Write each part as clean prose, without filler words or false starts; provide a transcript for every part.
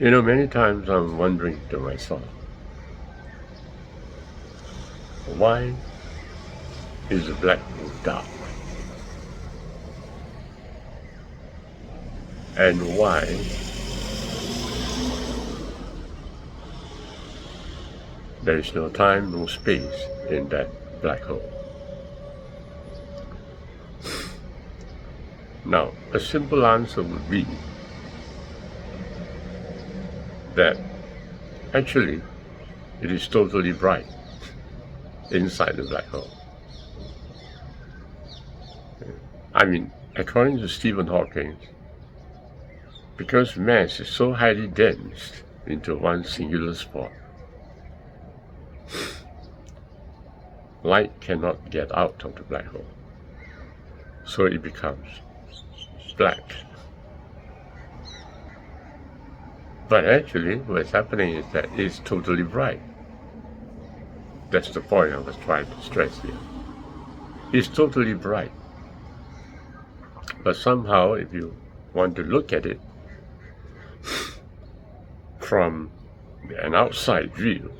Many times I'm wondering to myself, why is the black hole dark? And why there is no time, no space in that black hole? Now, a simple answer would be that actually it is totally bright inside the black hole. I mean, according to Stephen Hawking, because mass is so highly dense into one singular spot, light cannot get out of the black hole. So it becomes black. But actually, what's happening is that it's totally bright. That's the point I was trying to stress here. It's totally bright. But somehow, if you want to look at it from an outside view,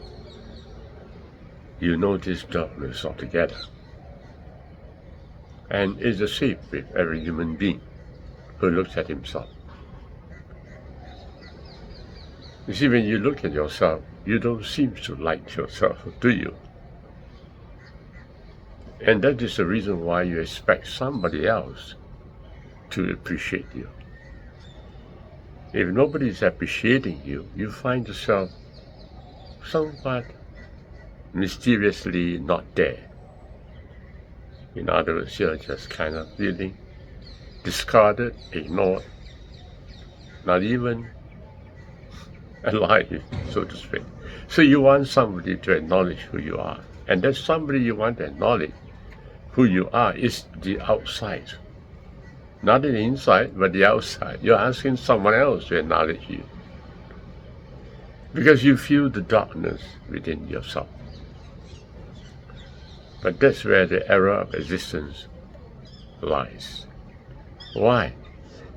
you notice darkness altogether. And it's the same with every human being who looks at himself. You see, when you look at yourself, you don't seem to like yourself, do you? And that is the reason why you expect somebody else to appreciate you. If nobody is appreciating you, you find yourself somewhat mysteriously not there. In other words, you're just kind of feeling discarded, ignored, not even alive, so to speak. So you want somebody to acknowledge who you are. And that somebody you want to acknowledge who you are is the outside. Not the inside, but the outside. You're asking someone else to acknowledge you. Because you feel the darkness within yourself. But that's where the error of existence lies. Why?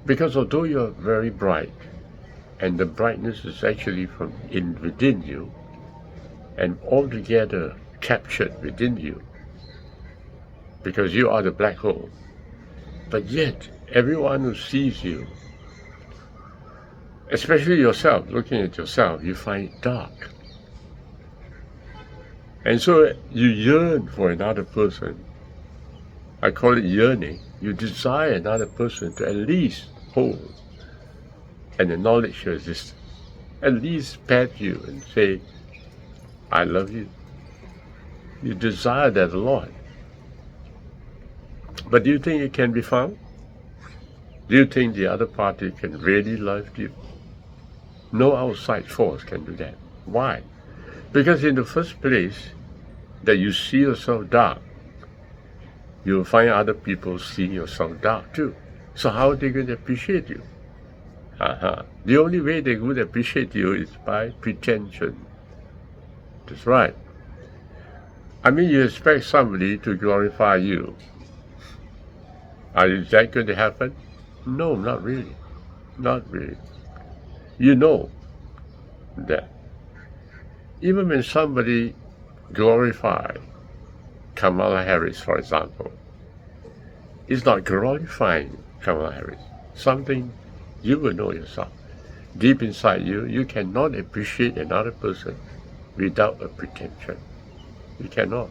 Because although you're very bright, and the brightness is actually from within you, and altogether captured within you, because you are the black hole, but yet everyone who sees you, especially yourself, looking at yourself, you find it dark. And so you yearn for another person. I call it yearning. You desire another person to at least hold and acknowledge your existence. At least pat you and say, I love you. You desire that a lot. But do you think it can be found? Do you think the other party can really love you? No outside force can do that. Why? Because in the first place, that you see yourself dark, you will find other people seeing yourself dark too. So how are they going to appreciate you? The only way they would appreciate you is by pretension. That's right. I mean, you expect somebody to glorify you. Is that going to happen? No, not really. Not really. You know that even when somebody glorifies Kamala Harris, for example, it's not glorifying Kamala Harris. Something you will know yourself. Deep inside you, you cannot appreciate another person without a pretension. You cannot.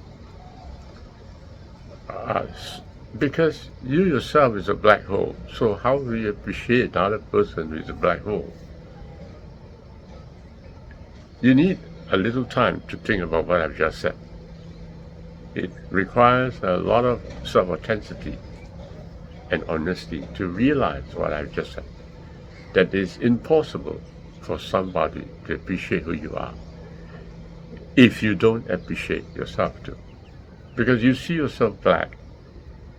Because you yourself is a black hole. So how will you appreciate another person who is a black hole? You need a little time to think about what I've just said. It requires a lot of self-authenticity and honesty to realize what I've just said. That it's impossible for somebody to appreciate who you are if you don't appreciate yourself too. Because you see yourself black,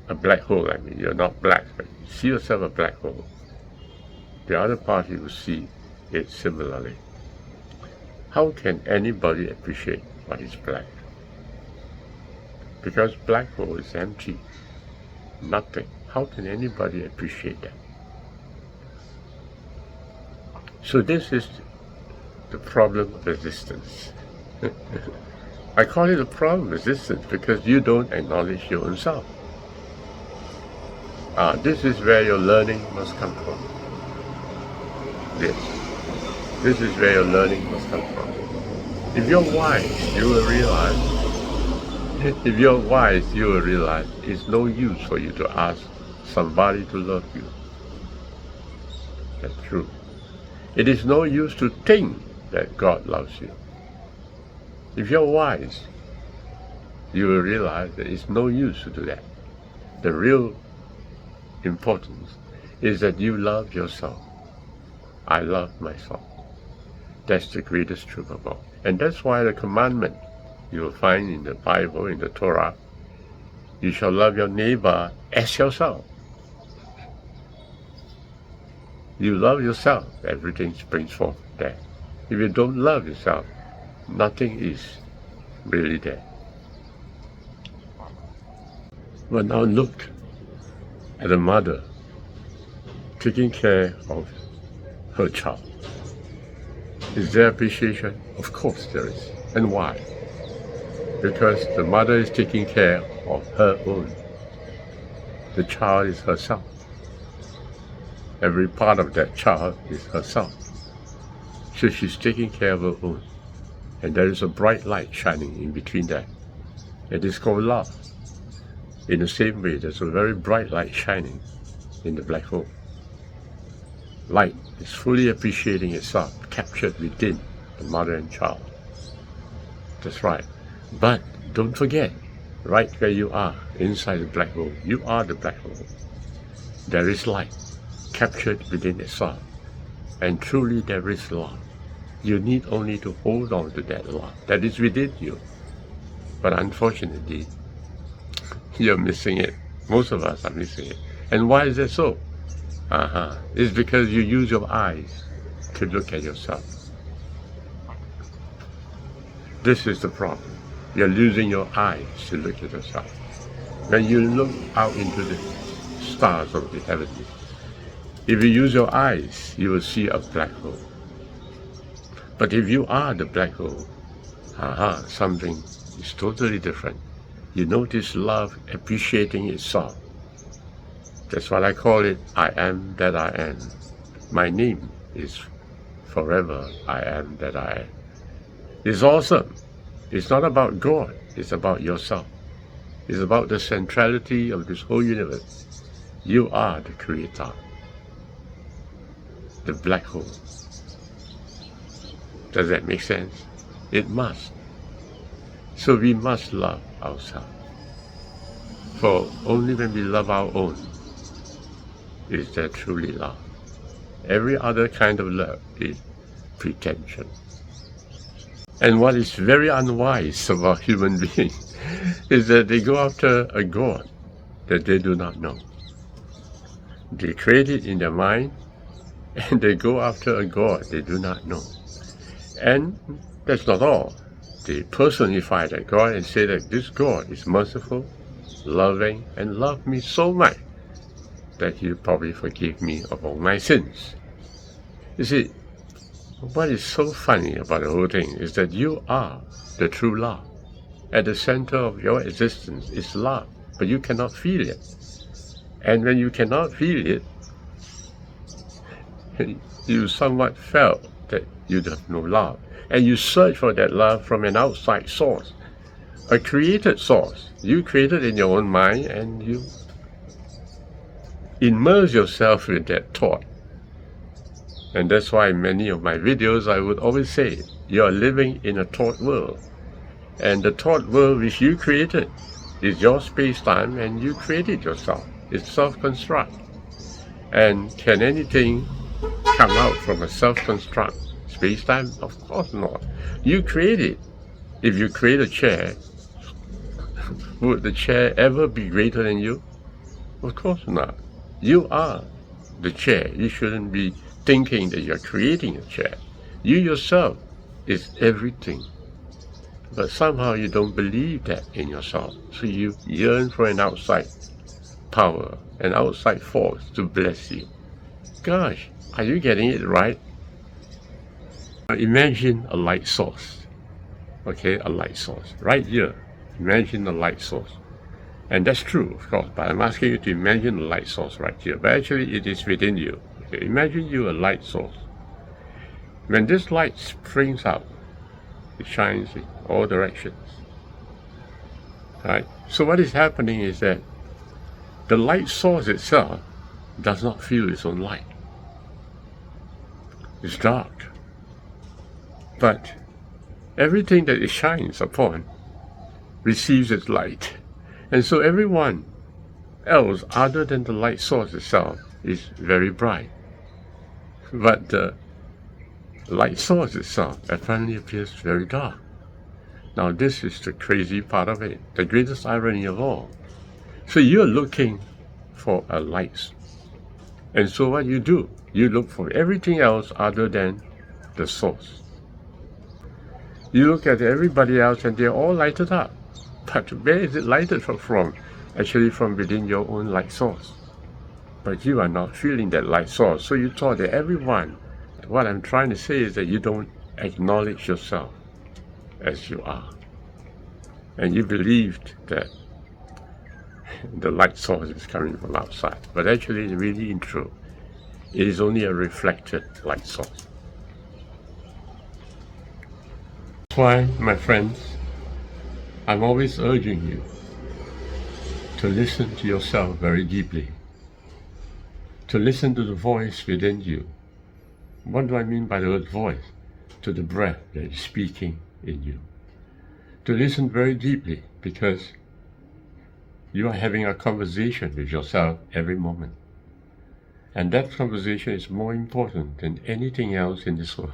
a black hole, I mean, you're not black, but you see yourself a black hole. The other party will see it similarly. How can anybody appreciate what is black? Because black hole is empty, nothing. How can anybody appreciate that? So this is the problem of resistance. I call it a problem of resistance because you don't acknowledge your own self. This is where your learning must come from. Yes, this is where your learning must come from. If you're wise, you will realize. If you're wise, you will realize it's no use for you to ask somebody to love you. That's true. It is no use to think that God loves you. If you're wise, you will realize that it's no use to do that. The real importance is that you love yourself. I love myself. That's the greatest truth of all. And that's why the commandment you will find in the Bible, in the Torah, you shall love your neighbor as yourself. You love yourself, everything springs forth there. If you don't love yourself, nothing is really there. But now look at a mother taking care of her child. Is there appreciation? Of course there is. And why? Because the mother is taking care of her own. The child is herself. Every part of that child is herself. So she's taking care of her own. And there is a bright light shining in between that. It is called love. In the same way, there's a very bright light shining in the black hole. Light is fully appreciating itself, captured within the mother and child. That's right. But don't forget, right where you are, inside the black hole, you are the black hole. There is light, captured within itself. And truly there is love. You need only to hold on to that love that is within you. But unfortunately, you're missing it. Most of us are missing it. And why is that so? It's because you use your eyes to look at yourself. This is the problem. You're losing your eyes to look at yourself. When you look out into the stars of the heavens, if you use your eyes, you will see a black hole. But if you are the black hole, something is totally different. You notice love appreciating itself. That's what I call it, I am that I am. My name is forever I am that I am. It's awesome. It's not about God, it's about yourself. It's about the centrality of this whole universe. You are the creator. The black hole. Does that make sense? It must. So we must love ourselves. For only when we love our own is there truly love. Every other kind of love is pretension. And what is very unwise about human beings is that they go after a God that they do not know. They create it in their mind, and they go after a God they do not know. And that's not all. They personify that God and say that this God is merciful, loving, and loved me so much that He'll probably forgive me of all my sins. You see, what is so funny about the whole thing is that you are the true love. At the center of your existence is love, but you cannot feel it. And when you cannot feel it, you somewhat felt that you have no love. And you search for that love from an outside source, a created source. You created in your own mind, and you immerse yourself in that thought. And that's why in many of my videos I would always say, you are living in a thought world. And the thought world which you created is your space-time, and you created yourself. It's self-construct. And can anything come out from a self-construct space-time? Of course not. You create it. If you create a chair, would the chair ever be greater than you? Of course not. You are the chair. You shouldn't be thinking that you're creating a chair. You yourself is everything. But somehow you don't believe that in yourself. So you yearn for an outside power, an outside force to bless you. Gosh, are you getting it right? Imagine a light source. Okay, a light source. Right here, imagine a light source. And that's true, of course, but I'm asking you to imagine a light source right here. But actually, it is within you. Okay, imagine you a light source. When this light springs out, it shines in all directions. Right? So what is happening is that the light source itself does not feel its own light. It's dark. But everything that it shines upon receives its light. And so everyone else other than the light source itself is very bright. But the light source itself apparently appears very dark. Now this is the crazy part of it, the greatest irony of all. So you're looking for a light. And so what you do, you look for everything else other than the source. You look at everybody else and they're all lighted up. But where is it lighted from? Actually from within your own light source. But you are not feeling that light source. So you thought that everyone, what I'm trying to say is that you don't acknowledge yourself as you are. And you believed that the light source is coming from outside. But actually, it's really true. It is only a reflected light source. That's why, my friends, I'm always urging you to listen to yourself very deeply, to listen to the voice within you. What do I mean by the word voice? To the breath that is speaking in you. To listen very deeply, because you are having a conversation with yourself every moment. And that conversation is more important than anything else in this world.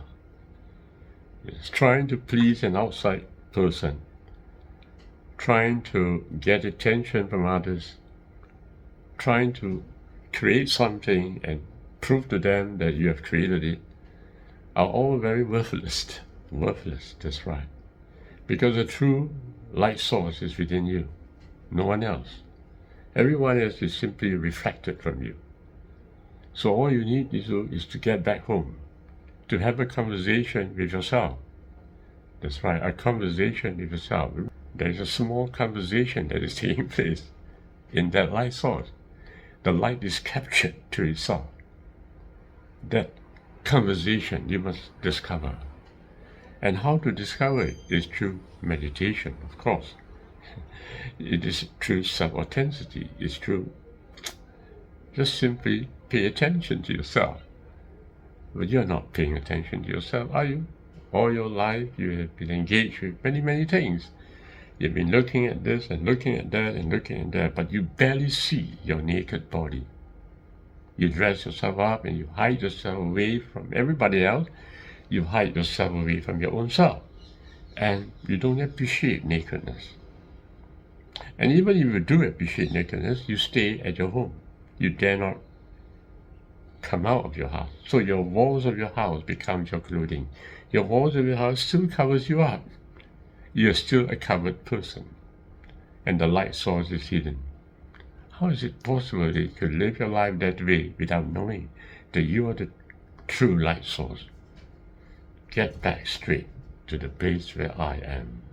It's trying to please an outside person, trying to get attention from others, trying to create something and prove to them that you have created it, are all very worthless. Worthless, that's right. Because the true light source is within you, no one else. Everyone else is simply reflected from you. So all you need to do is to get back home, to have a conversation with yourself. That's right, a conversation with yourself. There is a small conversation that is taking place in that light source. The light is captured to itself. That conversation you must discover. And how to discover it is through meditation, of course. It is through self-authenticity. It's through just simply pay attention to yourself. But you're not paying attention to yourself, are you? All your life you have been engaged with many, many things. You've been looking at this and looking at that and looking at that, but you barely see your naked body. You dress yourself up and you hide yourself away from everybody else. You hide yourself away from your own self. And you don't appreciate nakedness. And even if you do appreciate nakedness, you stay at your home. You dare not come out of your house. So your walls of your house becomes your clothing. Your walls of your house still covers you up. You're still a covered person. And the light source is hidden. How is it possible that you could live your life that way without knowing that you are the true light source? Get back straight to the place where I am.